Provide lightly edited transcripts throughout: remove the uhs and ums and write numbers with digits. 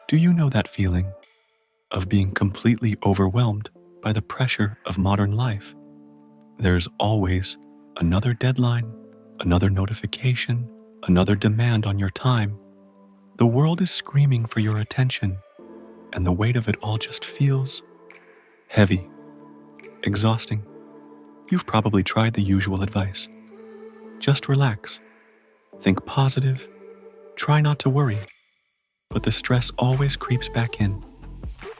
Do you know that feeling of being completely overwhelmed by the pressure of modern life? There's always another deadline, another notification, another demand on your time. The world is screaming for your attention, and the weight of it all just feels heavy, exhausting. You've probably tried the usual advice. Just relax, think positive, try not to worry. But the stress always creeps back in.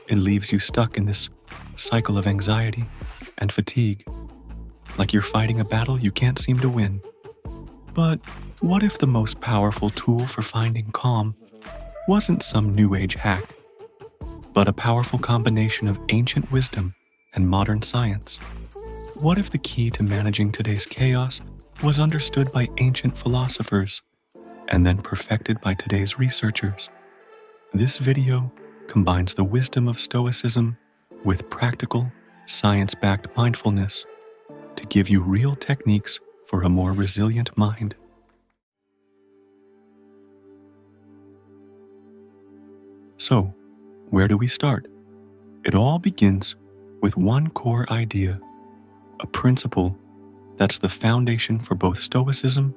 It leaves you stuck in this cycle of anxiety and fatigue, like you're fighting a battle you can't seem to win. But what if the most powerful tool for finding calm wasn't some new age hack, but a powerful combination of ancient wisdom and modern science? What if the key to managing today's chaos was understood by ancient philosophers and then perfected by today's researchers? This video combines the wisdom of Stoicism with practical, science-backed mindfulness to give you real techniques for a more resilient mind. So, where do we start? It all begins with one core idea, a principle that's the foundation for both Stoicism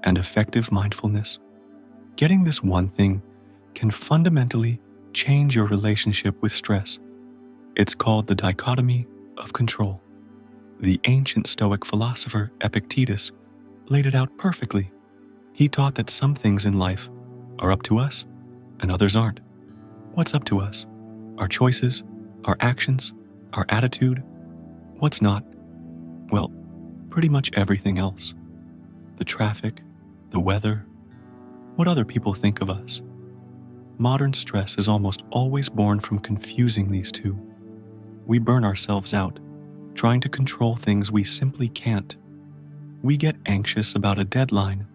and effective mindfulness. Getting this one thing can fundamentally change your relationship with stress. It's called the Dichotomy of Control. The ancient Stoic philosopher Epictetus laid it out perfectly. He taught that some things in life are up to us and others aren't. What's up to us? Our choices, our actions, our attitude. What's not? Well, pretty much everything else. The traffic, the weather, what other people think of us. Modern stress is almost always born from confusing these two. We burn ourselves out, trying to control things we simply can't. We get anxious about a deadline,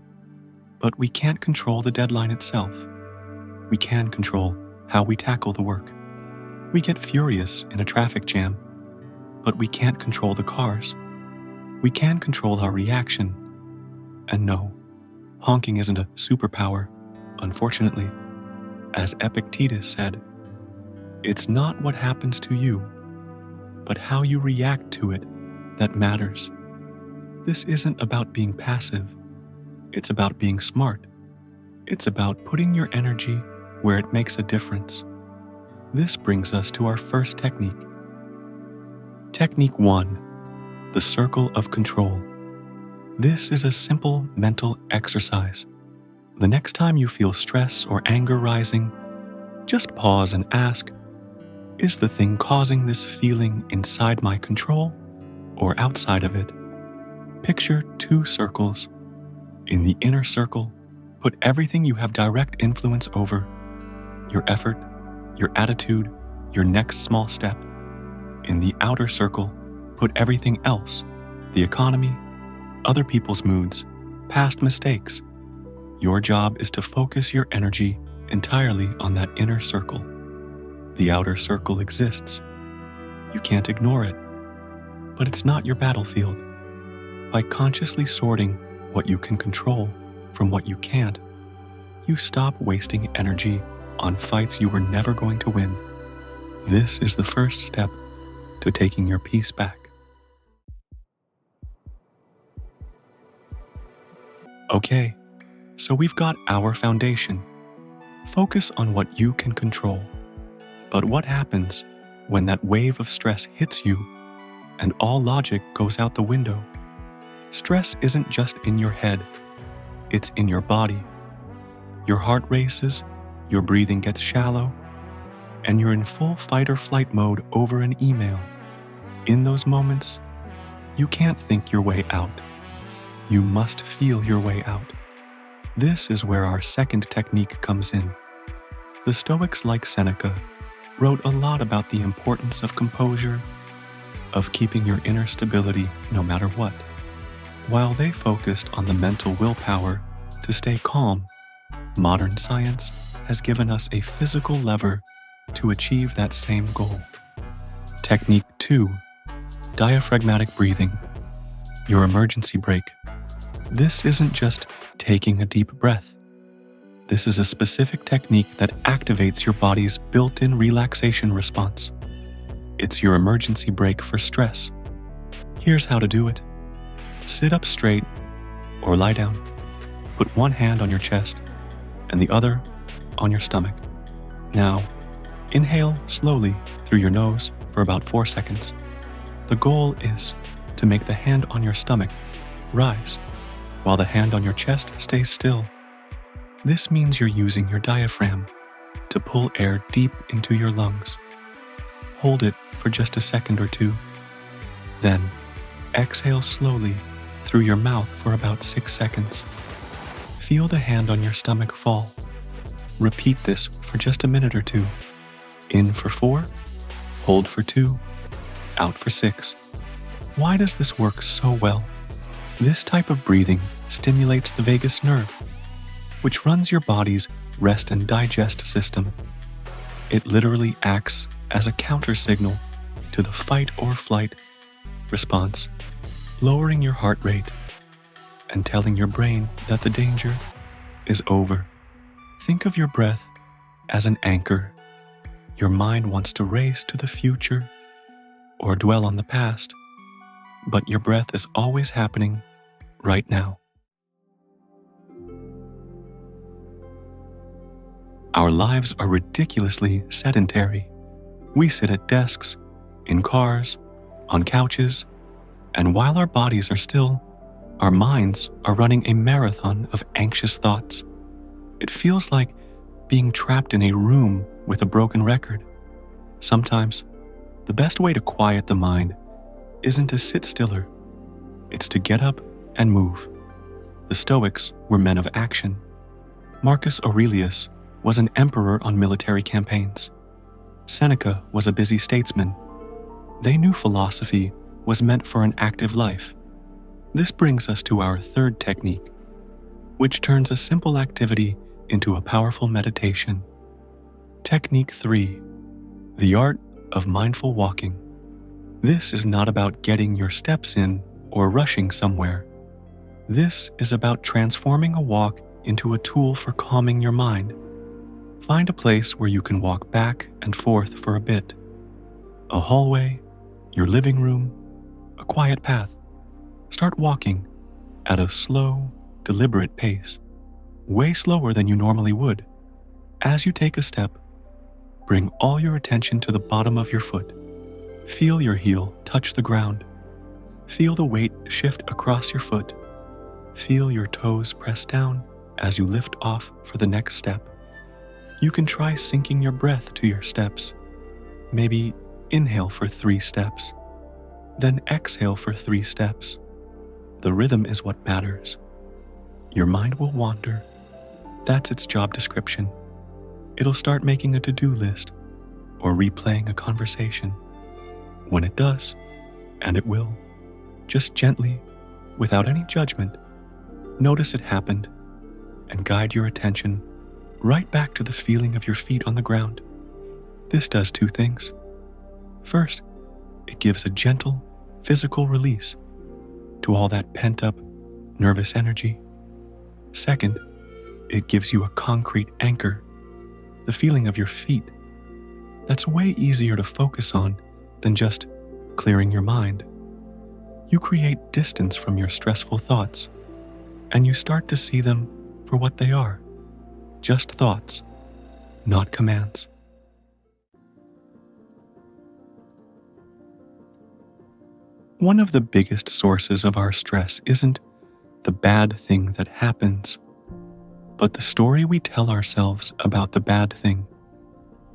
but we can't control the deadline itself. We can control how we tackle the work. We get furious in a traffic jam, but we can't control the cars. We can control our reaction. And no, honking isn't a superpower, unfortunately. As Epictetus said, it's not what happens to you, but how you react to it that matters. This isn't about being passive. It's about being smart. It's about putting your energy where it makes a difference. This brings us to our first technique. Technique 1, the circle of control. This is a simple mental exercise. The next time you feel stress or anger rising, just pause and ask, is the thing causing this feeling inside my control or outside of it? Picture 2 circles. In the inner circle, put everything you have direct influence over, your effort, your attitude, your next small step. In the outer circle, put everything else, the economy, other people's moods, past mistakes. Your job is to focus your energy entirely on that inner circle. The outer circle exists. You can't ignore it, but it's not your battlefield. By consciously sorting what you can control from what you can't, you stop wasting energy on fights you were never going to win. This is the first step to taking your peace back. Okay, so we've got our foundation. Focus on what you can control. But what happens when that wave of stress hits you and all logic goes out the window? Stress isn't just in your head, it's in your body. Your heart races, your breathing gets shallow, and you're in full fight or flight mode over an email. In those moments, you can't think your way out. You must feel your way out. This is where our second technique comes in. The Stoics, like Seneca, wrote a lot about the importance of composure, of keeping your inner stability no matter what. While they focused on the mental willpower to stay calm, modern science has given us a physical lever to achieve that same goal. Technique 2, diaphragmatic breathing, your emergency brake. This isn't just taking a deep breath. This is a specific technique that activates your body's built-in relaxation response. It's your emergency brake for stress. Here's how to do it. Sit up straight or lie down. Put one hand on your chest and the other on your stomach. Now, inhale slowly through your nose for about 4 seconds. The goal is to make the hand on your stomach rise while the hand on your chest stays still. This means you're using your diaphragm to pull air deep into your lungs. Hold it for just a second or two. Then, exhale slowly through your mouth for about 6 seconds. Feel the hand on your stomach fall. Repeat this for just a minute or two. In for 4, hold for 2, out for 6. Why does this work so well? This type of breathing stimulates the vagus nerve, which runs your body's rest and digest system. It literally acts as a counter signal to the fight or flight response, lowering your heart rate and telling your brain that the danger is over. Think of your breath as an anchor. Your mind wants to race to the future or dwell on the past, but your breath is always happening right now. Our lives are ridiculously sedentary. We sit at desks, in cars, on couches, and while our bodies are still, our minds are running a marathon of anxious thoughts. It feels like being trapped in a room with a broken record. Sometimes, the best way to quiet the mind isn't to sit stiller. It's to get up and move. The Stoics were men of action. Marcus Aurelius was an emperor on military campaigns. Seneca was a busy statesman. They knew philosophy was meant for an active life. This brings us to our third technique, which turns a simple activity into a powerful meditation. Technique 3, the art of mindful walking. This is not about getting your steps in or rushing somewhere. This is about transforming a walk into a tool for calming your mind. Find a place where you can walk back and forth for a bit. A hallway, your living room, a quiet path. Start walking at a slow, deliberate pace, way slower than you normally would. As you take a step, bring all your attention to the bottom of your foot. Feel your heel touch the ground. Feel the weight shift across your foot. Feel your toes press down as you lift off for the next step. You can try syncing your breath to your steps. Maybe inhale for 3 steps, then exhale for 3 steps. The rhythm is what matters. Your mind will wander. That's its job description. It'll start making a to-do list or replaying a conversation. When it does, and it will, just gently, without any judgment, notice it happened and guide your attention right back to the feeling of your feet on the ground. This does 2 things. First, it gives a gentle, physical release to all that pent-up, nervous energy. Second, it gives you a concrete anchor, the feeling of your feet. That's way easier to focus on than just clearing your mind. You create distance from your stressful thoughts, and you start to see them for what they are. Just thoughts, not commands. One of the biggest sources of our stress isn't the bad thing that happens, but the story we tell ourselves about the bad thing.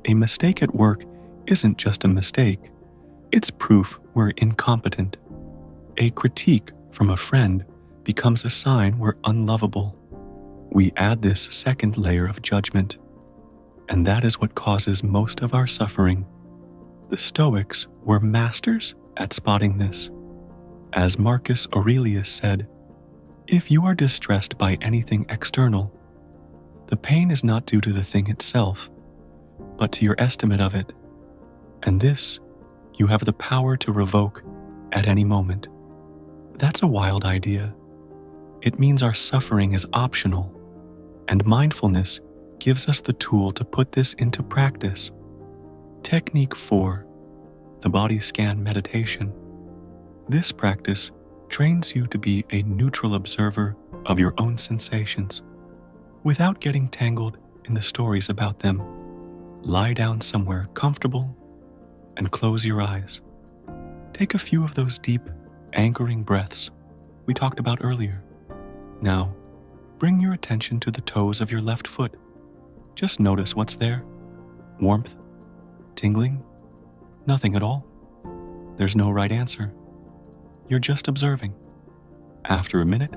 A mistake at work isn't just a mistake, it's proof we're incompetent. A critique from a friend becomes a sign we're unlovable. We add this second layer of judgment, and that is what causes most of our suffering. The Stoics were masters at spotting this. As Marcus Aurelius said, if you are distressed by anything external, the pain is not due to the thing itself, but to your estimate of it. And this, you have the power to revoke at any moment. That's a wild idea. It means our suffering is optional, and mindfulness gives us the tool to put this into practice. Technique 4, the body scan meditation. This practice trains you to be a neutral observer of your own sensations. Without getting tangled in the stories about them, lie down somewhere comfortable and close your eyes. Take a few of those deep, anchoring breaths we talked about earlier. Now, bring your attention to the toes of your left foot. Just notice what's there. Warmth? Tingling? Nothing at all. There's no right answer. You're just observing. After a minute,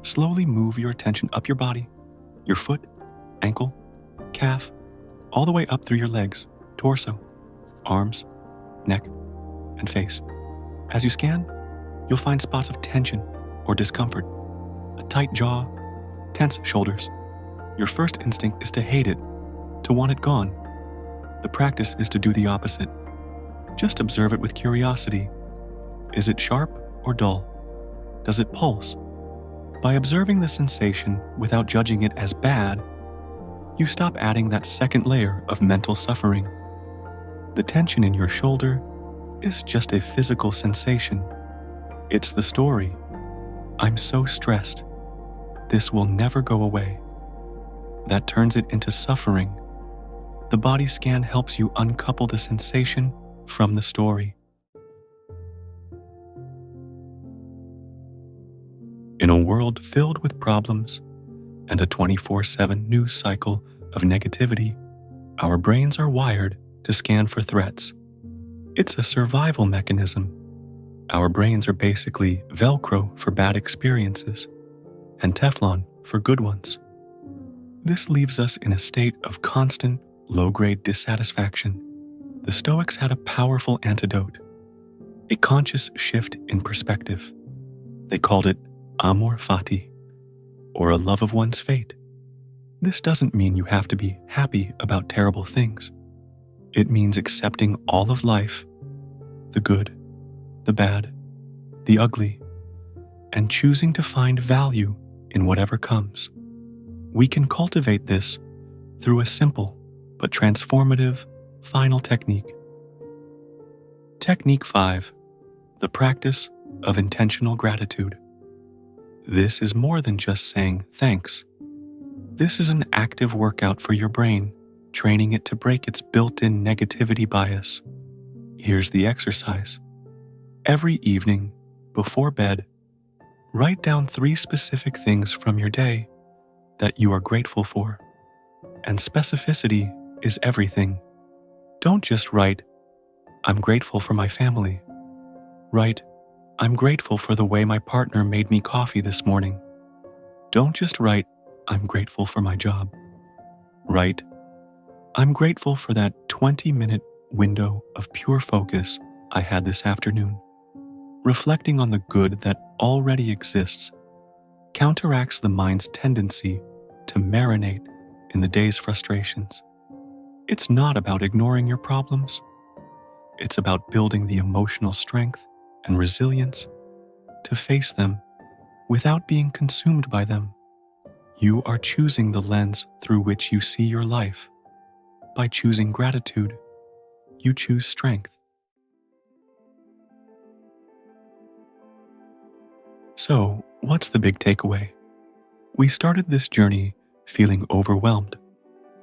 slowly move your attention up your body, your foot, ankle, calf, all the way up through your legs, torso, arms, neck, and face. As you scan, you'll find spots of tension or discomfort, a tight jaw, tense shoulders. Your first instinct is to hate it, to want it gone. The practice is to do the opposite. Just observe it with curiosity. Is it sharp or dull? Does it pulse? By observing the sensation without judging it as bad, you stop adding that second layer of mental suffering. The tension in your shoulder is just a physical sensation. It's the story. I'm so stressed. This will never go away. That turns it into suffering. The body scan helps you uncouple the sensation from the story. In a world filled with problems and a 24/7 news cycle of negativity, our brains are wired to scan for threats. It's a survival mechanism. Our brains are basically Velcro for bad experiences and Teflon for good ones. This leaves us in a state of constant, low-grade dissatisfaction. The Stoics had a powerful antidote, a conscious shift in perspective. They called it amor fati, or a love of one's fate. This doesn't mean you have to be happy about terrible things. It means accepting all of life, the good, the bad, the ugly, and choosing to find value in whatever comes. We can cultivate this through a simple but transformative final technique. Technique 5, the practice of intentional gratitude. This is more than just saying thanks. This is an active workout for your brain, training it to break its built-in negativity bias. Here's the exercise. Every evening, before bed, write down 3 specific things from your day that you are grateful for. And specificity is everything. Don't just write, I'm grateful for my family. Write, I'm grateful for the way my partner made me coffee this morning. Don't just write, I'm grateful for my job. Write, I'm grateful for that 20-minute window of pure focus I had this afternoon. Reflecting on the good that already exists counteracts the mind's tendency to marinate in the day's frustrations. It's not about ignoring your problems. It's about building the emotional strength and resilience to face them without being consumed by them. You are choosing the lens through which you see your life. By choosing gratitude, you choose strength. So, what's the big takeaway? We started this journey feeling overwhelmed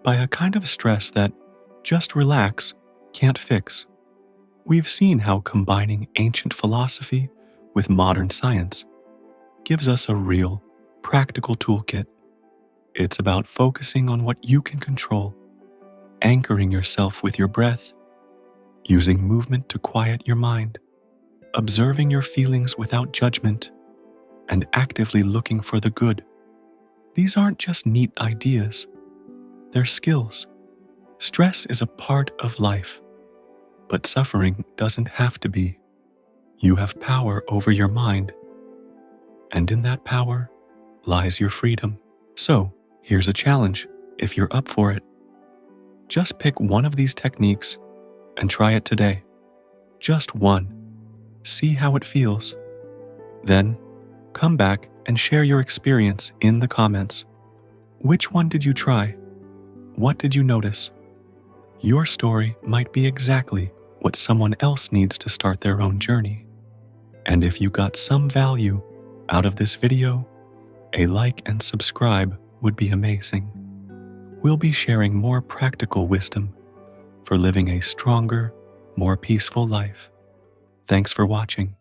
by a kind of stress that just relax can't fix. We've seen how combining ancient philosophy with modern science gives us a real, practical toolkit. It's about focusing on what you can control, anchoring yourself with your breath, using movement to quiet your mind, observing your feelings without judgment, and actively looking for the good. These aren't just neat ideas, they're skills. Stress is a part of life, but suffering doesn't have to be. You have power over your mind, and in that power lies your freedom. So, here's a challenge if you're up for it. Just pick one of these techniques and try it today. Just one. See how it feels. Then, come back and share your experience in the comments. Which one did you try? What did you notice? Your story might be exactly what someone else needs to start their own journey. And if you got some value out of this video, a like and subscribe would be amazing. We'll be sharing more practical wisdom for living a stronger, more peaceful life. Thanks for watching.